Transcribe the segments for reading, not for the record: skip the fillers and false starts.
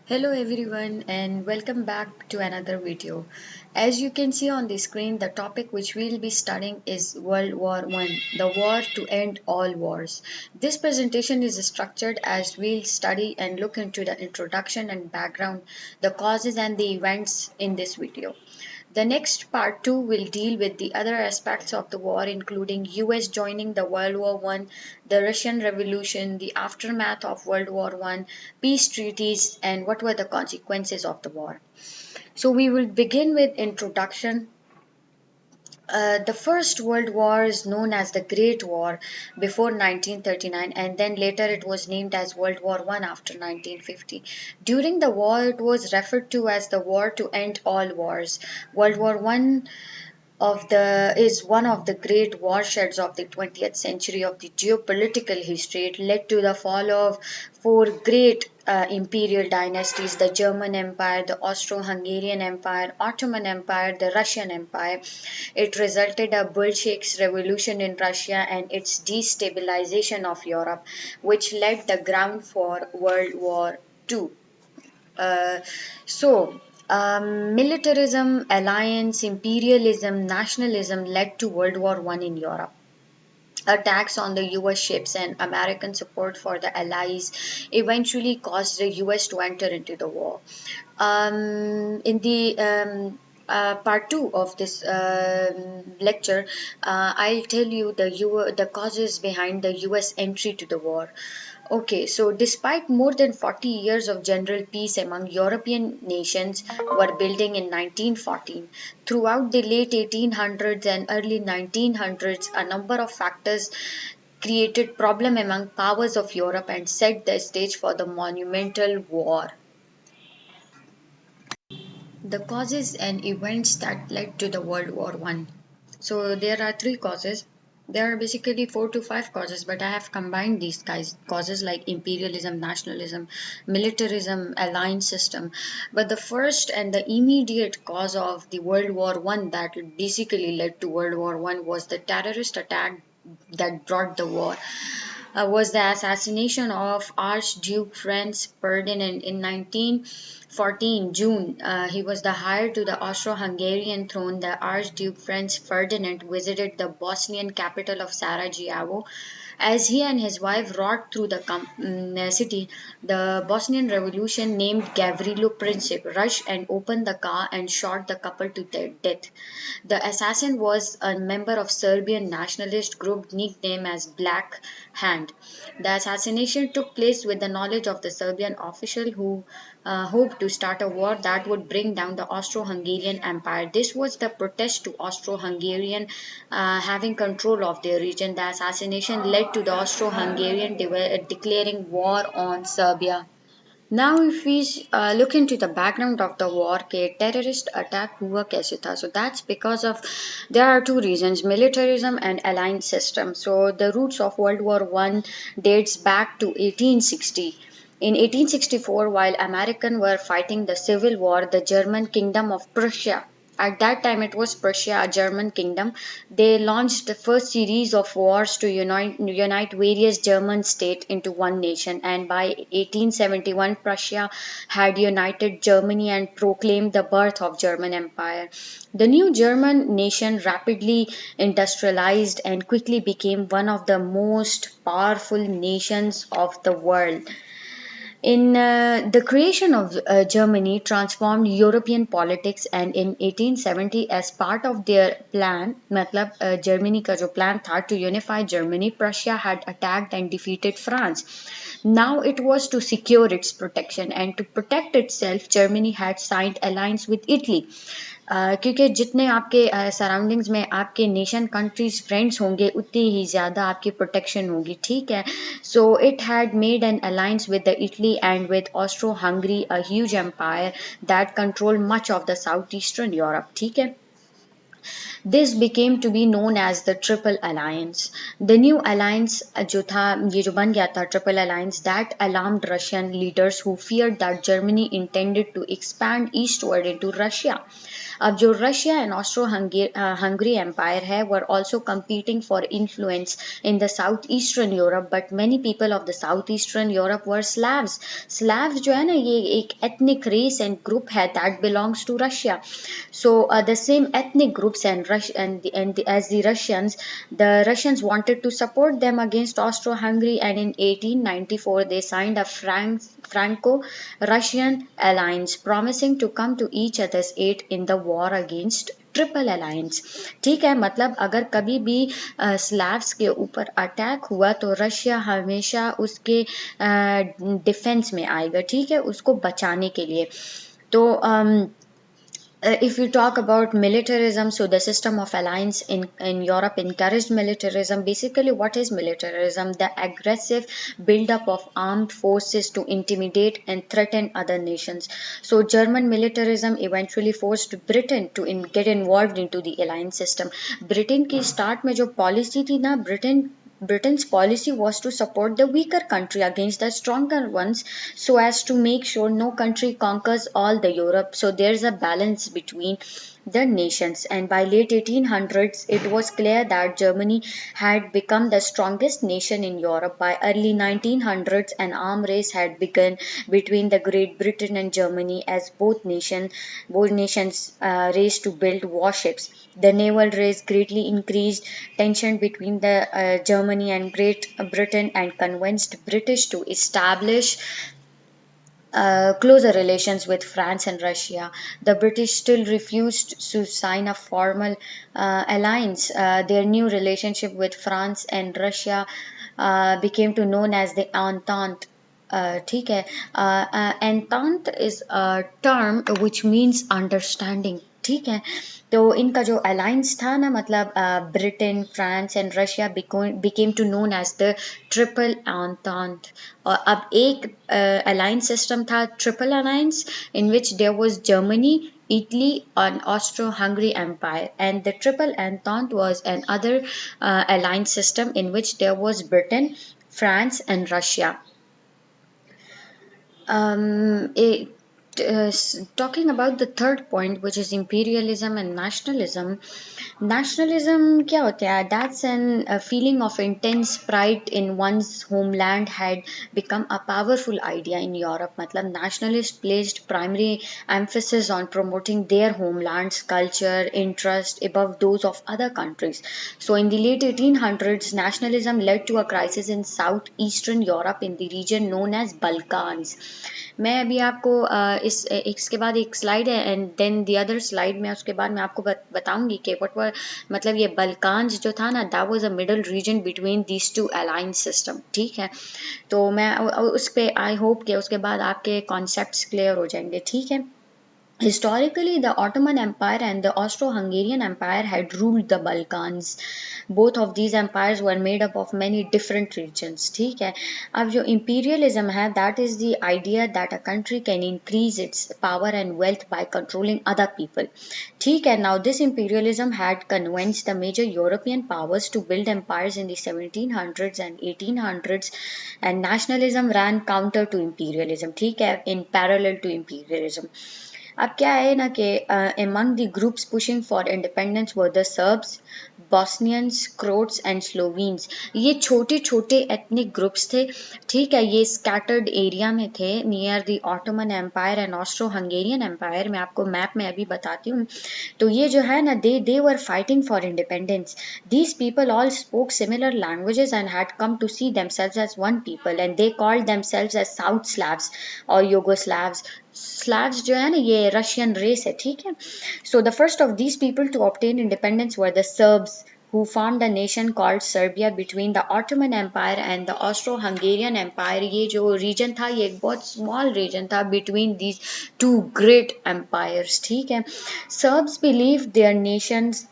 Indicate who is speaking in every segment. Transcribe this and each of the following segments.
Speaker 1: Hello everyone and welcome back to another video. As you can see on the screen, the topic which we'll be studying is World War One, the war to end all wars. This presentation is structured as we'll study and look into the introduction and background, the causes and the events in this video. The next part 2 will deal with the other aspects of the war, including US joining the World War One, the Russian Revolution, the aftermath of World War One, peace treaties, and what were the consequences of the war. So we will begin with introduction. The First World War is known as the Great War before 1939, and then later it was named as World War One after 1950. During the war, it was referred to as the war to end all wars. World War One of the is one of the great warsheds of the 20th century of the geopolitical history. It led to the fall of four great imperial dynasties: the German Empire, the Austro-Hungarian Empire, Ottoman Empire, the Russian Empire. It resulted a Bolsheviks revolution in Russia and its destabilization of Europe, which laid the ground for World War II. Uh, Militarism, alliance, imperialism, nationalism led to World War One in Europe. Attacks on the US ships and American support for the Allies eventually caused the US to enter into the war. In the part two of this lecture, I'll tell you the causes behind the US entry to the war. Okay, so despite more than 40 years of general peace among European nations were building in 1914, throughout the late 1800s and early 1900s, a number of factors created problem among powers of Europe and set the stage for the monumental war. The causes and events that led to the World War One. So there are three causes. There are basically four to five causes, but I have combined these guys causes like imperialism, nationalism, militarism, alliance system. But the first and the immediate cause of the World War One that basically led to World War One was the terrorist attack that brought the war. Was the assassination of Archduke Franz Ferdinand in 1914 June. He was the heir to the Austro-Hungarian throne. The Archduke Franz Ferdinand visited the Bosnian capital of Sarajevo. As he and his wife rode through the city, the Bosnian Revolution named Gavrilo Princip rushed and opened the car and shot the couple to death. The assassin was a member of Serbian nationalist group nicknamed as Black Hand. The assassination took place with the knowledge of the Serbian official who hoped to start a war that would bring down the Austro-Hungarian Empire. This was the protest to Austro-Hungarian having control of their region. The assassination led to the Austro-Hungarian declaring war on Serbia. Now, if we look into the background of the war, के terrorist attack हुआ कैसे था? So that's because of there are two reasons: militarism and alliance system. So the roots of World War One dates back to 1860. In 1864, while Americans were fighting the Civil War, the German Kingdom of Prussia, at that time it was Prussia, a German kingdom, they launched the first series of wars to unite various German states into one nation. And by 1871, Prussia had united Germany and proclaimed the birth of German Empire. The new German nation rapidly industrialized and quickly became one of the most powerful nations of the world. In the creation of Germany transformed European politics, and in 1870 as part of their plan, मतलब Germany का जो plan था to unify Germany, Prussia had attacked and defeated France. Now it was to secure its protection, and to protect itself, Germany had signed alliance with Italy. क्योंकि जितने आपके surroundings में आपके nation countries friends होंगे उतनी ही ज़्यादा आपकी प्रोटेक्शन होगी ठीक है so it had made an alliance with the Italy and with Austro Hungary a huge empire that control much of the south eastern Europe ठीक है This became to be known as the Triple Alliance. The new alliance जो था ये जो बन गया था Triple Alliance that alarmed Russian leaders who feared that Germany intended to expand eastward into Russia. अब जो Russia and Austro Hungary empire है were also competing for influence in the southeastern Europe, but many people of the southeastern Europe were Slavs. Slavs जो है ना ये एक ethnic race and group है that belongs to Russia. So the same ethnic groups as the Russians wanted to support them against Austro-Hungary, and in 1894 they signed a Franco-Russian alliance, promising to come to each other's aid in the war against triple alliance. ठीक है, मतलब अगर कभी भी स्लैव्स के ऊपर attack हुआ तो रशिया हमेशा उसके डिफेंस में आएगा. ठीक है, उसको बचाने के लिए. तो if you talk about militarism, so the system of alliance in Europe encouraged militarism. Basically, what is militarism? The aggressive buildup of armed forces to intimidate and threaten other nations. So German militarism eventually forced Britain to get involved into the alliance system. Britain की start में जो policy थी ना, Britain's policy was to support the weaker country against the stronger ones so as to make sure no country conquers all the Europe. So there's a balance between the nations, and by late 1800s it was clear that Germany had become the strongest nation in Europe. By early 1900s an arm race had begun between the Great Britain and Germany as both nations raced to build warships. The naval race greatly increased tension between the Germany and Great Britain and convinced British to establish closer relations with France and Russia. The British still refused to sign a formal alliance. Their new relationship with France and Russia became to known as the Entente. ठीक है, Entente is a term which means understanding. ठीक है, तो इनका जो alliance था ना, मतलब Britain, France and Russia became to known as the triple entente. और अब एक अलायंस सिस्टम था triple alliance in which there was Germany, Italy and Austro-Hungary Empire, and the Triple Entente was another alliance system in which there was Britain, France and Russia. It, talking about the third point, which is imperialism and nationalism. Nationalism क्या होता है? That's a feeling of intense pride in one's homeland had become a powerful idea in Europe. मतलब nationalists placed primary emphasis on promoting their homeland's culture, interest above those of other countries. So in the late 1800s, nationalism led to a crisis in southeastern Europe in the region known as Balkans. मैं अभी आपको इसके बाद एक slide है and then the other slide में उसके बाद मैं आपको बताऊंगी कि व्हाट वर मतलब ये बल्कान्स जो था ना, that was a middle region between these two alliance system. ठीक है, तो मैं उस पे आई होप कि उसके बाद आपके कॉन्सेप्ट्स क्लियर हो जाएंगे. ठीक है. Historically, the Ottoman Empire and the Austro-Hungarian Empire had ruled the Balkans. Both of these empires were made up of many different regions. ठीक है, अब जो imperialism है, that is the idea that a country can increase its power and wealth by controlling other people. ठीक है, now this imperialism had convinced the major European powers to build empires in the 1700s and 1800s, and nationalism ran counter to imperialism. ठीक है, in parallel to imperialism. अब क्या है ना कि among the groups pushing for independence were the Serbs, Bosnians, Croats and Slovenes. ये छोटे छोटे ethnic groups थे. ठीक है, ये scattered area में थे near the Ottoman Empire and Austro-Hungarian Empire. मैं आपको मैप में अभी बताती हूँ. तो ये जो है ना, they were fighting for independence. These people all spoke similar languages and had come to see themselves as one people, and they called themselves as South Slavs or Yugoslavs. Slavs जो है ना, ये Russian race है. ठीक है, so the first of these people to obtain independence were the Serbs, who formed a nation called Serbia between the Ottoman Empire and the Austro-Hungarian Empire. ये जो region था, ये एक बहुत small region था between these two great empires. ठीक है, Serbs believed their nations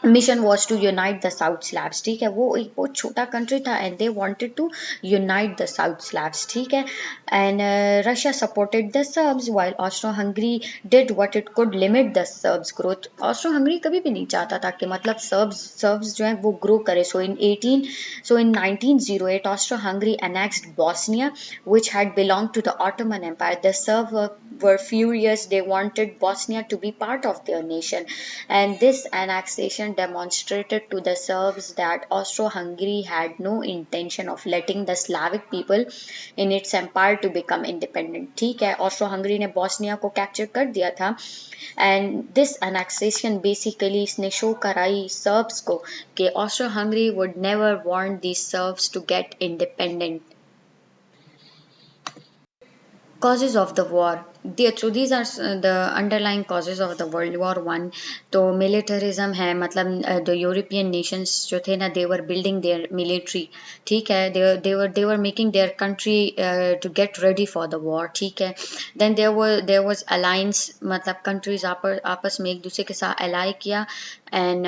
Speaker 1: mission was to unite the south Slavs, ठीक है, वो एक बहुत छोटा कंट्री था and they wanted to unite the south Slavs, ठीक है, and Russia supported the Serbs while Austro Hungary did what it could limit the Serbs growth. Austro Hungary कभी भी नहीं चाहता था कि मतलब सर्ब्स जो है वो ग्रो करे। सो इन 1908 Austro Hungary annexed Bosnia, which had belonged to the Ottoman Empire. The Serbs were furious. They wanted Bosnia to be part of their nation, and this annexation demonstrated to the Serbs that Austro-Hungary had no intention of letting the Slavic people in its empire to become independent। ठीक है, Austro Hungary ने Bosnia को capture कर दिया था, and this annexation basically इसने show कराई Serbs को कि Austro Hungary would never want these Serbs to get independent. Causes of the war. So these are the underlying causes of the World War One. तो militarism है, मतलब the European nations जो थे ना, they were building their military, ठीक है, they were making their country to get ready for the war, ठीक है। then there was alliance, मतलब countries आपस में एक दूसरे के साथ ally किया, एंड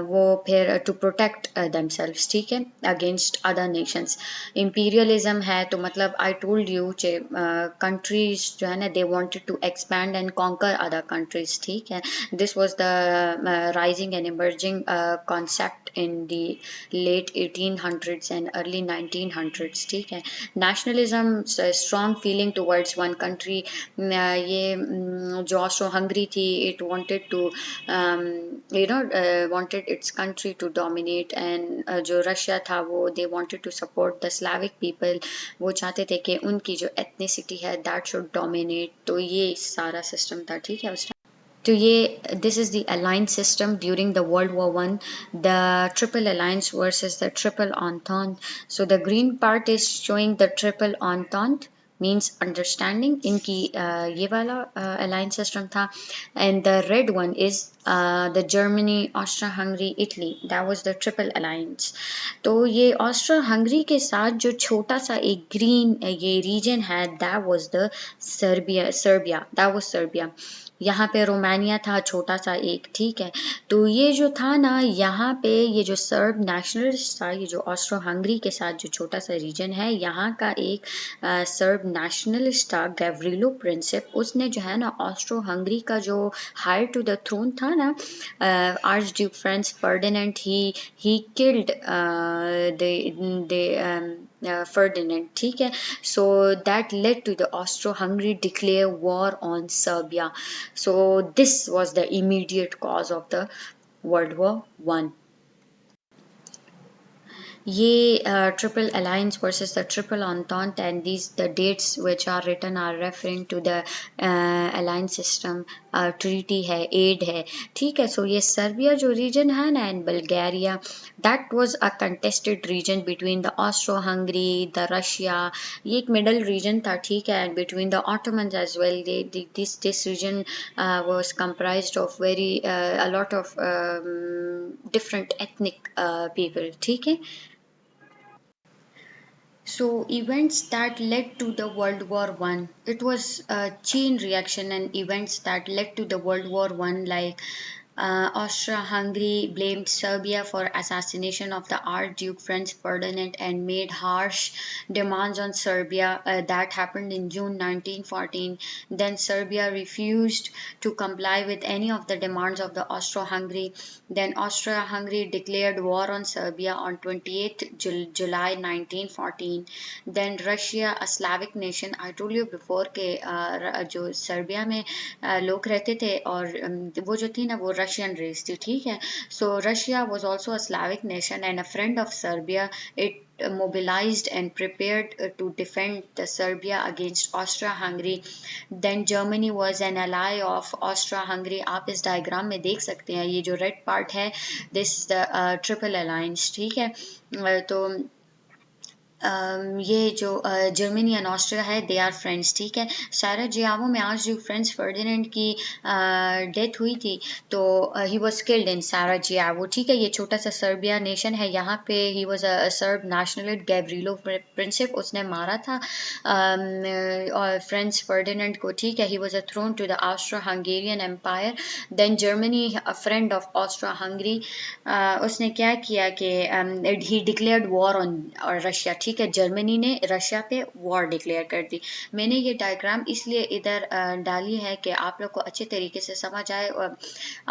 Speaker 1: वो फिर टू प्रोटेक्ट themselves, ठीक है, अगेंस्ट अदर नेशंस। imperialism है तो मतलब आई टोल्ड यू कंट्रीज जो है ना, they wanted to expand and conquer other countries, ठीक है। This was the rising and emerging concept in the late 1800s and early 1900s, ठीक है। Nationalism, strong feeling towards one country. ये जो Austro Hungary थी, it wanted to wanted its country to dominate, and जो Russia था वो they wanted to support the Slavic people, वो चाहते थे कि उनकी जो ethnicity है that should dominate। तो ये सारा सिस्टम था, ठीक है, उस तो ये this is the alliance system during the World War One, the Triple Alliance versus the Triple Entente. So the green part is showing the Triple Entente means understanding, इनकी ये वाला alliance system था, and the red one is the Germany, Austria Hungary, Italy, that was the Triple Alliance। तो ये Austro Hungary के साथ जो छोटा सा एक ग्रीन ये रीजन है, that was the Serbia, that was Serbia. यहाँ पे रोमानिया था छोटा सा एक, ठीक है। तो ये जो था ना, यहाँ पे ये जो सर्ब नेशनलिस्ट था, ये जो ऑस्ट्रो हंगरी के साथ जो छोटा सा रीजन है, यहाँ का एक सर्ब नेशनलिस्ट था गैव्रिलो प्रिंसिप। उसने जो है ना ऑस्ट्रो हंगरी का जो हायर टू द थ्रोन था ना, arch Duke Franz Ferdinand, he killed Ferdinand, ठीक है। So that led to the Austro-Hungary declare war on Serbia. So this was the immediate cause of the World War One। ये triple alliance versus the triple entente, and these the dates which are written are referring to the alliance system, treaty है, aid है, ठीक है। So ये Serbia जो region है ना, and Bulgaria, that was a contested region between the Austro-Hungary, the Russia, ये एक middle region था, ठीक है, and between the Ottomans as well। This region was comprised of a lot of different ethnic people, ठीक है। So events that led to the World War One. It was a chain reaction and events that led to the World War One, like Austria-Hungary blamed Serbia for assassination of the Archduke Franz Ferdinand and made harsh demands on Serbia. That happened in June 1914. Then Serbia refused to comply with any of the demands of the Austro-Hungary. Then Austria-Hungary declared war on Serbia on 28th July 1914. Then Russia, a Slavic nation, I told you before कि जो Serbia में लोग रहते थे और वो जो थी ना वो रशियन रेस थी, ठीक है। So Russia was also a Slavic nation and a friend of Serbia. It mobilized and prepared to defend the Serbia against Austria-Hungary. Then Germany was an ally of Austria-Hungary। आप इस diagram में देख सकते हैं, ये जो रेड पार्ट है, this the triple alliance, ठीक है। तो ये जो जर्मनी एंड ऑस्ट्रिया है दे आर फ्रेंड्स, ठीक है। साराजेवो में आज जो फ्रेंड्स फर्डिनेंड की डेथ हुई थी, तो he was killed in Sarajevo, ठीक है। ये छोटा सा सर्बिया नेशन है, यहाँ पे he was a Serb nationalist Gavrilo Princip, उसने मारा था और फ्रेंड्स फर्डिनेंड को, ठीक है। He was thrown to the Austro Hungarian empire. Then Germany, a friend of Austro Hungary, उसने क्या किया कि he declared war on Russia, ठीक है। जर्मनी ने रशिया पे वॉर डिक्लेयर कर दी। मैंने ये डायग्राम इसलिए इधर डाली है कि आप लोग को अच्छे तरीके से समझ आए और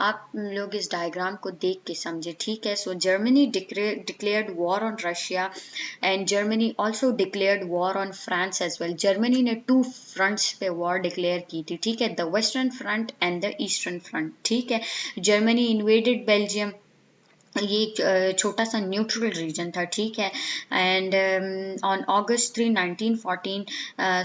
Speaker 1: आप लोग इस डायग्राम को देख के समझे, ठीक है। So Germany declared war on Russia and Germany also declared war on France as well. Germany ने टू फ्रंट्स पे वॉर डिक्लेयर की थी, ठीक है, the western front and the eastern front, ठीक है। जर्मनी इन्वेडेड बेल्जियम, ये एक छोटा सा न्यूट्रल रीजन था, ठीक है। And on August 3, 1914,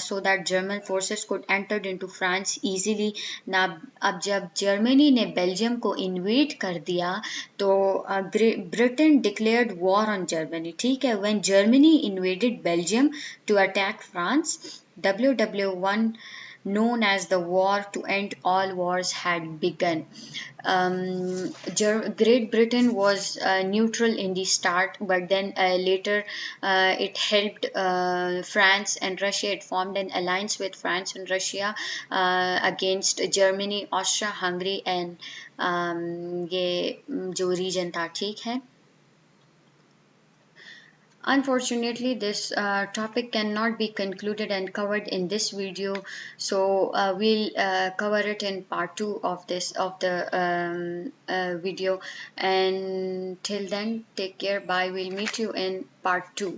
Speaker 1: so that German forces could entered into France easily ना। अब जब जर्मनी ने बेल्जियम को इन्वेड कर दिया, तो Britain declared war on Germany, ठीक है। When Germany invaded Belgium to attack France, WW1, known as the War to End All Wars, had begun. Great Britain was neutral in the start, but then later it helped France and Russia. It formed an alliance with France and Russia against Germany, Austria, Hungary, and ये जो reason था, ठीक है। Unfortunately, this topic cannot be concluded and covered in this video, so we'll cover it in part two of this of the video. And till then, take care. Bye. We'll meet you in part two.